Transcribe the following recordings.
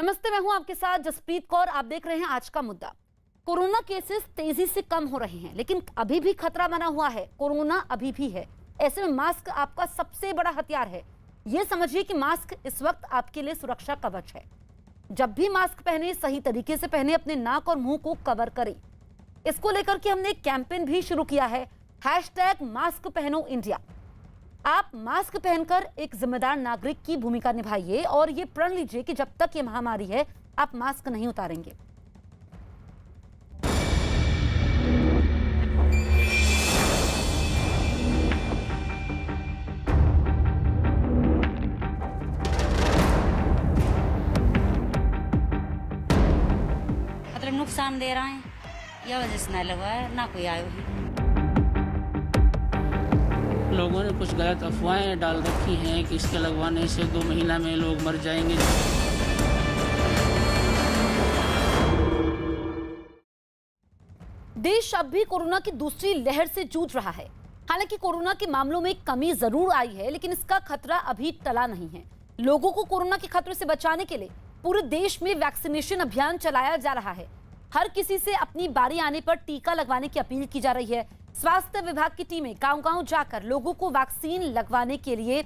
नमस्ते, मैं हूं आपके साथ जसप्रीत कौर। आप देख रहे हैं आज का मुद्दा। कोरोना केसेस तेजी से कम हो रहे हैं, लेकिन अभी भी खतरा बना हुआ है। कोरोना अभी भी है। ऐसे में मास्क आपका सबसे बड़ा हथियार है। ये समझिए कि मास्क इस वक्त आपके लिए सुरक्षा कवच है। जब भी मास्क पहने, सही तरीके से पहने, अपने नाक और मुंह को कवर करें। इसको लेकर के हमने एक कैंपेन भी शुरू किया है, #मास्क पहनो इंडिया। आप मास्क पहनकर एक जिम्मेदार नागरिक की भूमिका निभाइए और ये प्रण लीजिए कि जब तक ये महामारी है, आप मास्क नहीं उतारेंगे। मतलब नुकसान दे रहा है, यह वजह से नहीं लगवाया, ना कोई आयो है। लोगों ने कुछ गलत अफवाहें डाल रखी हैं कि इसके लगवाने से 2 महीना में लोग मर जाएंगे। देश अब भी कोरोना की दूसरी लहर से जूझ रहा है। हालांकि कोरोना के मामलों में कमी जरूर आई है, लेकिन इसका खतरा अभी टला नहीं है। लोगों को कोरोना के खतरे से बचाने के लिए पूरे देश में वैक्सीनेशन अभियान चलाया जा रहा है। हर किसी से अपनी बारी आने पर टीका लगवाने की अपील की जा रही है। स्वास्थ्य विभाग की टीमें गांव-गांव जाकर लोगों को वैक्सीन लगवाने के लिए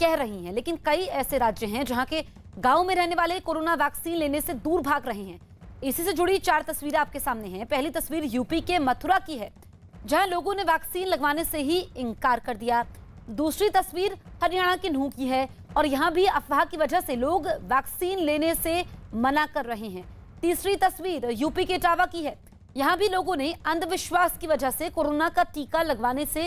कह रही हैं, लेकिन कई ऐसे राज्य हैं जहां के गांव में रहने वाले कोरोना वैक्सीन लेने से दूर भाग रहे हैं। इसी से जुड़ी 4 तस्वीरें आपके सामने हैं। पहली तस्वीर यूपी के मथुरा की है, जहां लोगों ने वैक्सीन लगवाने से ही इनकार कर दिया। दूसरी तस्वीर हरियाणा के नूह की है और यहां भी अफवाह की वजह से लोग वैक्सीन लेने से मना कर रहे हैं। तीसरी तस्वीर यूपी के इटावा की है। यहां भी लोगों ने अंधविश्वास की वजह से कोरोना का टीका लगवाने से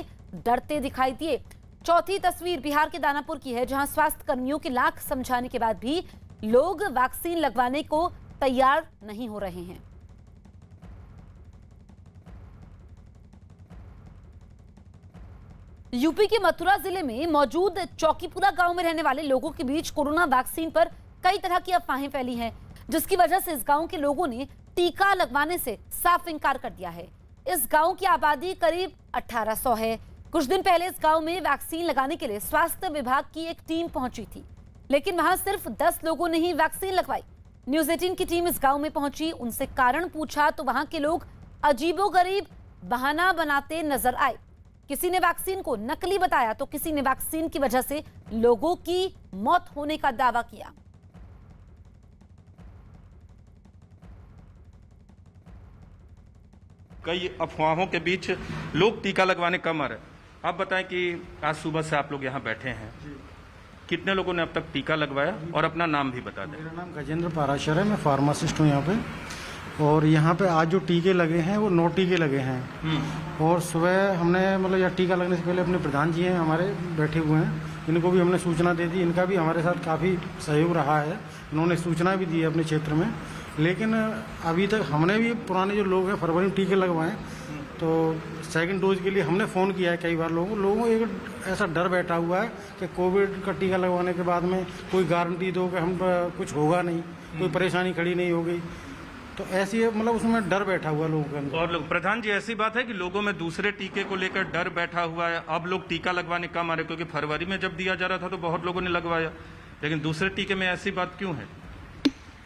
डरते दिखाई दिए। चौथी तस्वीर बिहार के दानापुर की है, जहां स्वास्थ्य कर्मियों के लाख समझाने के बाद भी लोग वैक्सीन लगवाने को तैयार नहीं हो रहे हैं। यूपी के मथुरा जिले में मौजूद चौकीपुरा गांव में रहने वाले लोगों के बीच कोरोना वैक्सीन पर कई तरह की अफवाहें फैली हैं, जिसकी वजह से इस गांव के लोगों ने टीका लगवाने से साफ इनकार कर दिया है। इस गांव की आबादी करीब 1800 है। कुछ दिन पहले इस गांव में वैक्सीन लगाने के लिए स्वास्थ्य विभाग की एक टीम पहुंची थी, लेकिन वहां सिर्फ 10 लोगों ने ही वैक्सीन लगवाई। न्यूज़ 18 की टीम इस गांव में पहुंची, उनसे कारण पूछा तो वहां के लोग अजीबोगरीब बहाना बनाते नजर आए। किसी ने वैक्सीन को नकली बताया तो किसी ने वैक्सीन की वजह से लोगों की मौत होने का दावा किया। कई अफवाहों के बीच लोग टीका लगवाने कम आ रहे। आप बताएं कि आज सुबह से आप लोग यहाँ बैठे हैं, कितने लोगों ने अब तक टीका लगवाया और अपना नाम भी बता दें। मेरा नाम गजेंद्र पाराशर है, मैं फार्मासिस्ट हूँ यहाँ पे। और यहाँ पे आज जो टीके लगे हैं वो 9 टीके लगे हैं। और सुबह हमने मतलब यह टीका लगने से पहले अपने प्रधान जी हैं हमारे बैठे हुए हैं, इनको भी हमने सूचना दे दी। इनका भी हमारे साथ काफ़ी सहयोग रहा है, इन्होंने सूचना भी दी है अपने क्षेत्र में। लेकिन अभी तक हमने भी पुराने जो लोग हैं फरवरी में टीके लगवाएं, तो सेकंड डोज के लिए हमने फ़ोन किया है कई बार। लोगों को एक ऐसा डर बैठा हुआ है कि कोविड का टीका लगवाने के बाद में कोई गारंटी दो कि हम कुछ होगा नहीं, कोई परेशानी खड़ी नहीं होगी, तो ऐसी मतलब उसमें डर बैठा हुआ लोगों के अंदर। और प्रधान जी, ऐसी बात है कि लोगों में दूसरे टीके को लेकर डर बैठा हुआ है। अब लोग टीका लगवाने कम आ रहे, क्योंकि फरवरी में जब दिया जा रहा था तो बहुत लोगों ने लगवाया, लेकिन दूसरे टीके में ऐसी बात क्यों है?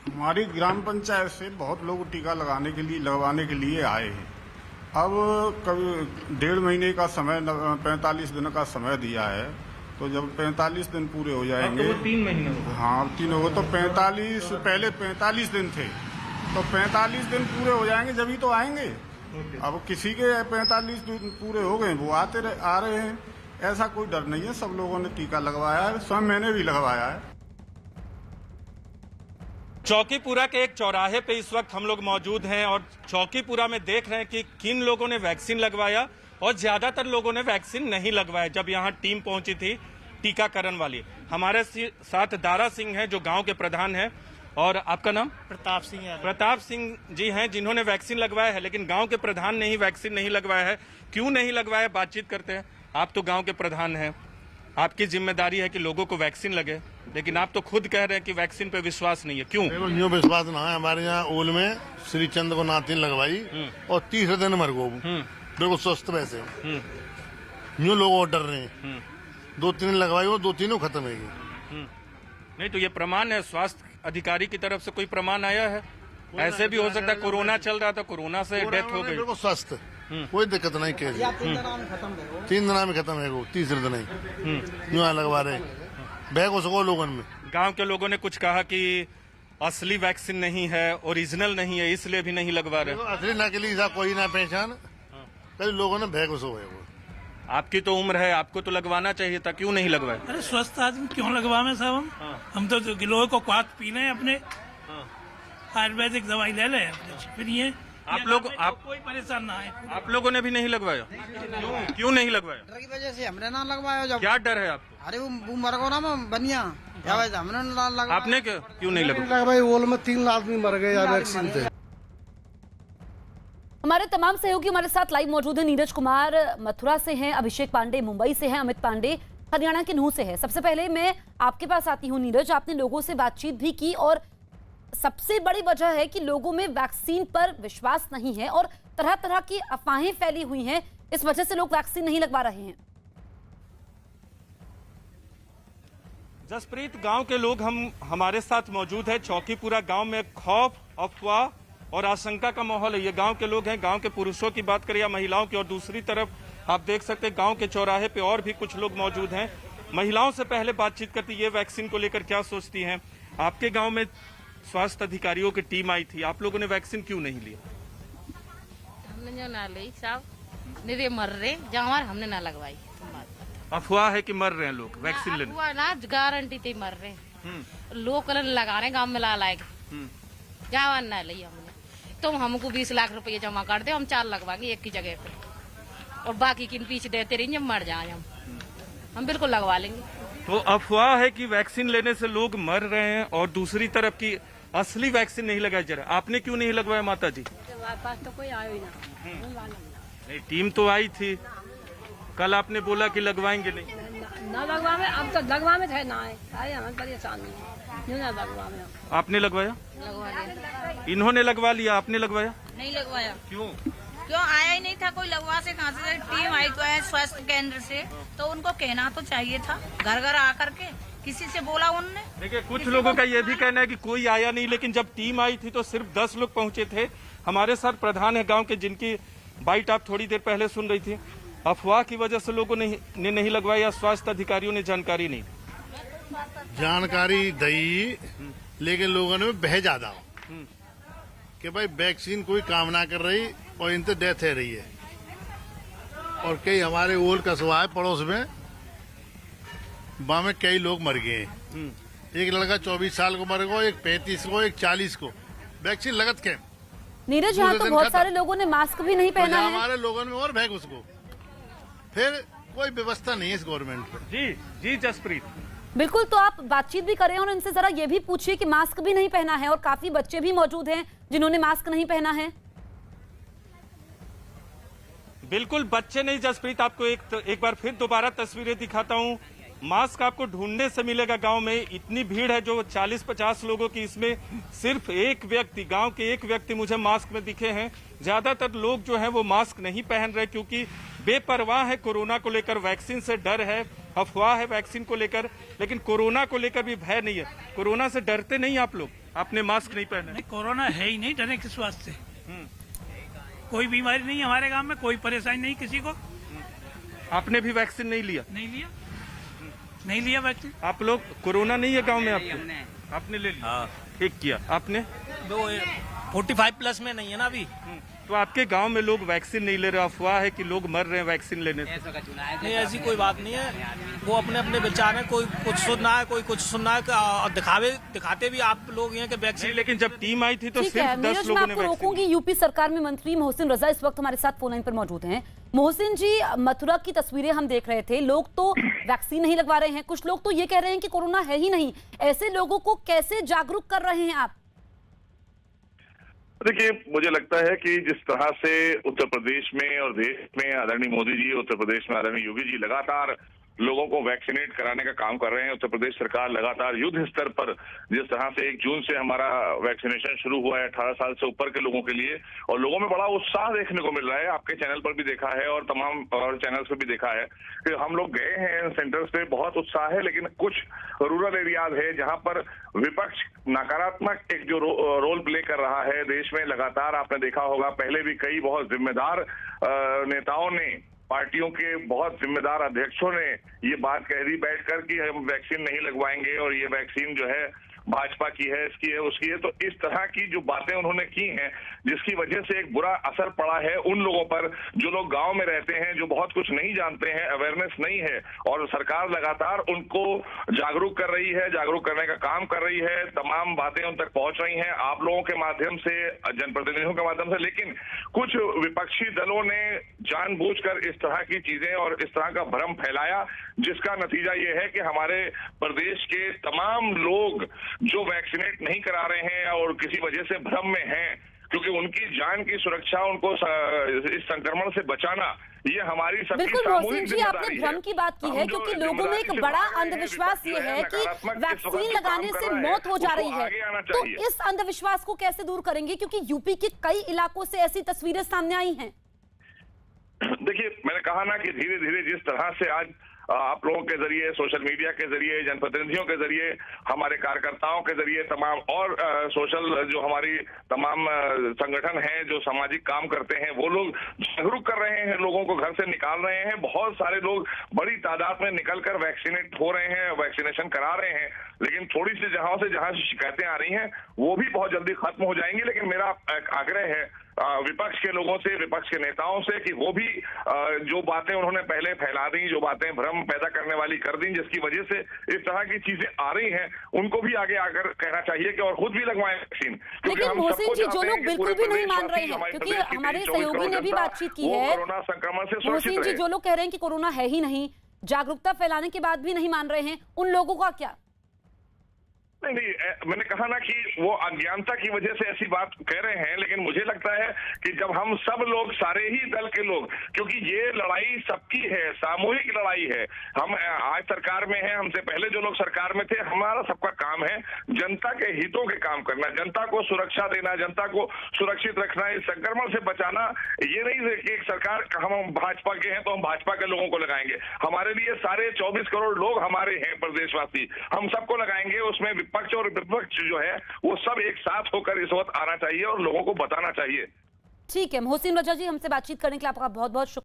हमारी ग्राम पंचायत से बहुत लोग टीका लगवाने के लिए आए हैं। अब कभी 1.5 महीने का समय, 45 दिन का समय दिया है, तो जब 45 दिन पूरे हो जाएंगे, तो वो 3 महीने हो गए। हाँ 3 हो गए, तो 45 पहले 45 दिन थे, तो 45 दिन पूरे हो जाएंगे जब तो आएंगे। अब किसी के 45 दिन पूरे हो गए, वो आ रहे हैं। ऐसा कोई डर नहीं है, सब लोगों ने टीका लगवाया है, स्वयं मैंने भी लगवाया है। चौकीपुरा के एक चौराहे पे इस वक्त हम लोग मौजूद हैं और चौकीपुरा में देख रहे हैं कि किन लोगों ने वैक्सीन लगवाया और ज्यादातर लोगों ने वैक्सीन नहीं लगवाया। जब यहाँ टीम पहुंची थी टीकाकरण वाली, हमारे साथ दारा सिंह हैं जो गांव के प्रधान हैं, और आपका नाम? प्रताप सिंह है। प्रताप सिंह जी हैं जिन्होंने वैक्सीन लगवाया है, लेकिन गांव के प्रधान ने ही वैक्सीन नहीं लगवाया है। क्यों नहीं लगवाया, बातचीत करते हैं। आप तो गांव के प्रधान हैं, आपकी जिम्मेदारी है कि लोगों को वैक्सीन लगे, लेकिन आप तो खुद कह रहे हैं कि वैक्सीन पे विश्वास नहीं है। क्यों? यूँ विश्वास ना है। हमारे यहाँ ओल में श्री चंद्र को नातिन लगवाई और 30 दिन मर गो, बिल्कुल स्वस्थ वैसे। यूँ लोग और डर रहे हैं। 2-3 लगवाई और 2-3 खत्म है। नहीं तो ये प्रमाण है, स्वास्थ्य अधिकारी की तरफ से कोई प्रमाण आया है? ऐसे भी हो सकता है कोरोना चल रहा था, कोरोना से डेथ हो गई। बिल्कुल स्वस्थ, कोई दिक्कत नहीं। केस 3 दिन में खत्म है वो, तीसरे दिन ही यूँ लगवा रहे बैग उसको लोगों में। गांव के लोगों ने कुछ कहा कि असली वैक्सीन नहीं है, ओरिजिनल नहीं है, इसलिए भी नहीं लगवा रहे। असली नकली ऐसा कोई ना पहचान, कई लोगों ने बैग उसको है वो। आपकी तो उम्र है, आपको तो लगवाना चाहिए था, क्यों नहीं लगवाए? अरे स्वस्थ आदमी क्यों लगवावे साहब? हम तो गिलोय को क्वाथ पी लें अपने, आयुर्वेदिक दवाई ले लें फिर ये आप लोग कोई परेशान ना है। आप लोगों ने भी नहीं लगवाया? क्यों नहीं लगवाया? डर की वजह से हमने ना लगवाया। जब क्या डर है आपको? अरे वो मर गो ना बनिया, क्या वजह हमने ना लगवाया। आपने क्यों नहीं लगवाया? भाई ओल में 3 आदमी मर गए यार वैक्सीन से। हमारे तमाम सहयोगी हमारे साथ लाइव मौजूद हैं। नीरज कुमार मथुरा से हैं, अभिषेक पांडे मुंबई से हैं, अमित पांडे हरियाणा के नूह से हैं। सबसे पहले मैं आपके पास आती हूँ नीरज, आपने लोगों से बातचीत भी की और सबसे बड़ी वजह है कि लोगों में वैक्सीन पर विश्वास नहीं है और तरह तरह की अफवाहें फैली हुई हैं, इस वजह से लोग वैक्सीन नहीं लगवा रहे हैं। जसप्रीत, गांव के लोग हमारे साथ मौजूद है। चौकीपुरा गांव में खौफ, अफवाह और आशंका का माहौल है। ये गांव के लोग हैं। गांव के पुरुषों की बात करें या महिलाओं की, और दूसरी तरफ आप देख सकते हैं गांव के चौराहे पे और भी कुछ लोग मौजूद हैं। महिलाओं से पहले बातचीत करती, ये वैक्सीन को लेकर क्या सोचती हैं। आपके गांव में स्वास्थ्य अधिकारियों की टीम आई थी, आप लोगों ने वैक्सीन क्यों नहीं लिया? हमने जो ना ली साहब, नहीं मर रहे जहाँ हमने ना लगवाई। अफवाह है कि मर रहे हैं लोग वैक्सीन लेने? अफवाह ना, गारंटी थी मर रहे। लोग कल लगा रहे गांव में ला लाए, जहाँ ना ली हमने। तुम हमको 20 लाख रुपये जमा कर दे, हम 4 लगवाएंगे एक की जगह पे, और बाकी किन पीछे देते रहिए, जब मर जाए हम बिल्कुल लगवा लेंगे। तो अफवाह है कि वैक्सीन लेने से लोग मर रहे हैं, और दूसरी तरफ की असली वैक्सीन नहीं लगाई जा रहा। आपने क्यों नहीं लगवाया माता जी? पास तो कोई आयो ही ना। नहीं, टीम तो आई थी, कल आपने बोला कि लगवाएंगे नहीं। ना लगवा में, अब तो लगवा में थे ना आए, हमें परेशान नहीं ना लगवा में। आपने लगवाया? लगवा लिया। इन्होंने लगवा लिया, आपने लगवाया नहीं लगवाया। क्यों? क्यों आया ही नहीं था कोई लगवा से, कहाँ से टीम आई तो है स्वास्थ्य केंद्र से, तो उनको कहना तो चाहिए था, घर घर आकर के किसी से बोला उनने। देखिए, कुछ लोगों का ये भी कहना है कि कोई आया नहीं, लेकिन जब टीम आई थी तो सिर्फ 10 लोग पहुंचे थे। हमारे साथ प्रधान है गांव के, जिनकी बाइट आप थोड़ी देर पहले सुन रही थी। अफवाह की वजह से लोगों ने नहीं लगवाया या स्वास्थ्य अधिकारियों ने जानकारी नहीं? जानकारी दी, लेकिन लोगों ने बह ज्यादा कि भाई वैक्सीन कोई काम ना कर रही और इनसे डेथ है रही है। और कई हमारे ओल कस्बा है पड़ोस में, वहां में कई लोग मर गए। एक लड़का 24 साल को मर गया, एक 35 को, एक 40 को। वैक्सीन लगत के नीरज, यहाँ तो बहुत सारे लोगों ने मास्क भी नहीं पहना है। हमारे लोगों में और भैग उसको, फिर कोई व्यवस्था नहीं है इस गवर्नमेंट पे। जी जी जसप्रीत, बिल्कुल, तो आप बातचीत भी करें और इनसे जरा ये भी पूछिए कि मास्क भी नहीं पहना है, और काफी बच्चे भी मौजूद हैं जिन्होंने मास्क नहीं पहना है। बिल्कुल बच्चे नहीं जसप्रीत, आपको एक बार फिर दोबारा तस्वीरें दिखाता हूँ। मास्क आपको ढूंढने से मिलेगा गांव में। इतनी भीड़ है जो 40-50 लोगों की, इसमें सिर्फ एक व्यक्ति, गांव के एक व्यक्ति मुझे मास्क में दिखे हैं। ज्यादातर लोग जो हैं वो मास्क नहीं पहन रहे, क्योंकि बेपरवाह है कोरोना को लेकर। वैक्सीन से डर है, अफवाह है वैक्सीन को लेकर, लेकिन कोरोना को लेकर भी भय नहीं है। कोरोना से डरते नहीं आप लोग? आपने मास्क नहीं पहना? नहीं, कोरोना है ही नहीं, डरने किस वास्ते? कोई बीमारी नहीं है हमारे गांव में, कोई परेशानी नहीं किसी को। आपने भी वैक्सीन नहीं लिया? नहीं लिया वैक्सीन। आप लोग, कोरोना नहीं है गांव में आपको? आपने ले लिया? हाँ। ठीक किया आपने। 45 प्लस में नहीं है ना अभी। तो आपके गांव में लोग वैक्सीन नहीं ले रहे, अफवाह है कि लोग मर रहे हैं वैक्सीन लेने से? नहीं, ऐसी कोई बात नहीं है। वो अपने अपने विचार है, कोई कुछ सुनना है, कोई कुछ सुनना है, और दिखाते भी आप लोग हैं कि वैक्सीन। लेकिन जब टीम आई थी तो ठीक है सिर्फ 10 नीरज, मैं लोगों ने आपको वैक्सीन। रोकूंगी। यूपी सरकार में मंत्री मोहसिन रजा इस वक्त हमारे साथ फोन लाइन पर मौजूद हैं। मोहसिन जी, मथुरा की तस्वीरें हम देख रहे थे, लोग तो वैक्सीन नहीं लगवा रहे हैं, कुछ लोग तो ये कह रहे हैं कि कोरोना है ही नहीं। ऐसे लोगों को कैसे जागरूक कर रहे हैं आप? देखिए, मुझे लगता है कि जिस तरह से उत्तर प्रदेश में और देश में आदरणीय मोदी जी, उत्तर प्रदेश में आदरणीय योगी जी लगातार लोगों को वैक्सीनेट कराने का काम कर रहे हैं। उत्तर प्रदेश सरकार लगातार युद्ध स्तर पर जिस तरह से 1 जून से हमारा वैक्सीनेशन शुरू हुआ है 18 साल से ऊपर के लोगों के लिए, और लोगों में बड़ा उत्साह देखने को मिल रहा है। आपके चैनल पर भी देखा है और तमाम और चैनल्स पर भी देखा है कि हम लोग गए हैं सेंटर्स पे, बहुत उत्साह है। लेकिन कुछ रूरल एरियाज है जहां पर विपक्ष नकारात्मक एक जो रोल प्ले कर रहा है देश में लगातार। आपने देखा होगा पहले भी कई बहुत जिम्मेदार नेताओं ने, पार्टियों के बहुत जिम्मेदार अध्यक्षों ने ये बात कह दी बैठकर कि हम वैक्सीन नहीं लगवाएंगे और ये वैक्सीन जो है भाजपा की है, इसकी है, उसकी है। तो इस तरह की जो बातें उन्होंने की हैं जिसकी वजह से एक बुरा असर पड़ा है उन लोगों पर जो लोग गांव में रहते हैं, जो बहुत कुछ नहीं जानते हैं, अवेयरनेस नहीं है, और सरकार लगातार उनको जागरूक कर रही है, जागरूक करने का काम कर रही है, तमाम बातें उन तक पहुंच रही हैं आप लोगों के माध्यम से, जनप्रतिनिधियों के माध्यम से। लेकिन कुछ विपक्षी दलों ने जानबूझकर इस तरह की चीजें और इस तरह का भ्रम फैलाया, जिसका नतीजा ये है कि हमारे प्रदेश के तमाम लोग जो वैक्सीनेट नहीं करा रहे हैं और किसी वजह से भ्रम में हैं, क्योंकि उनकी जान की सुरक्षा, उनको इस संक्रमण से बचाना, ये हमारी सबकी बिल्कुल सामूहिक मोहसिन जी, जिम्मेदारी आपने है। भ्रम की बात की है क्योंकि लोगों में एक बड़ा अंधविश्वास ये है कि वैक्सीन लगाने से मौत हो जा रही है। तो इस अंधविश्वास को कैसे दूर करेंगे, क्योंकि यूपी के कई इलाकों से ऐसी तस्वीरें सामने आई हैं। देखिए, मैंने कहा ना कि धीरे धीरे जिस तरह से आज आप लोगों के जरिए, सोशल मीडिया के जरिए, जनप्रतिनिधियों के जरिए, हमारे कार्यकर्ताओं के जरिए, तमाम और सोशल जो हमारी तमाम संगठन हैं जो सामाजिक काम करते हैं, वो लोग जागरूक कर रहे हैं, लोगों को घर से निकाल रहे हैं। बहुत सारे लोग बड़ी तादाद में निकलकर वैक्सीनेट हो रहे हैं, वैक्सीनेशन करा रहे हैं। लेकिन थोड़ी सी जहां से शिकायतें आ रही हैं वो भी बहुत जल्दी खत्म हो जाएंगी। लेकिन मेरा आग्रह है विपक्ष के लोगों से, विपक्ष के नेताओं से, कि वो भी जो बातें उन्होंने पहले फैला दी, जो बातें भ्रम पैदा करने वाली कर दी, जिसकी वजह से इस तरह की चीजें आ रही हैं, उनको भी आगे आकर कहना चाहिए कि और खुद भी लगवाएं वैक्सीन। लेकिन मोहसिन जी, जो लोग बिल्कुल भी नहीं मान रहे हैं, क्योंकि हमारे सहयोगी ने भी बातचीत की है, कोरोना संक्रमण से मोहसिन जी, जो लोग कह रहे हैं कि कोरोना है ही नहीं, जागरूकता फैलाने के बाद भी नहीं मान रहे हैं, उन लोगों का क्या? नहीं, मैंने कहा ना कि वो अज्ञानता की वजह से ऐसी बात कह रहे हैं। लेकिन मुझे लगता है कि जब हम सब लोग, सारे ही दल के लोग, क्योंकि ये लड़ाई सबकी है, सामूहिक लड़ाई है। हम आज सरकार में हैं, हमसे पहले जो लोग सरकार में थे, हमारा सबका काम है जनता के हितों के काम करना, जनता को सुरक्षा देना, जनता को सुरक्षित रखना, इस संक्रमण से बचाना। ये नहीं है कि एक सरकार, हम भाजपा के हैं तो हम भाजपा के लोगों को लगाएंगे। हमारे लिए सारे 24 करोड़ लोग हमारे हैं, प्रदेशवासी, हम सबको लगाएंगे। उसमें पक्ष और विपक्ष जो है वो सब एक साथ होकर इस वक्त आना चाहिए और लोगों को बताना चाहिए। ठीक है मोहसिन रजा जी, हमसे बातचीत करने के लिए आपका बहुत बहुत शुक्रिया।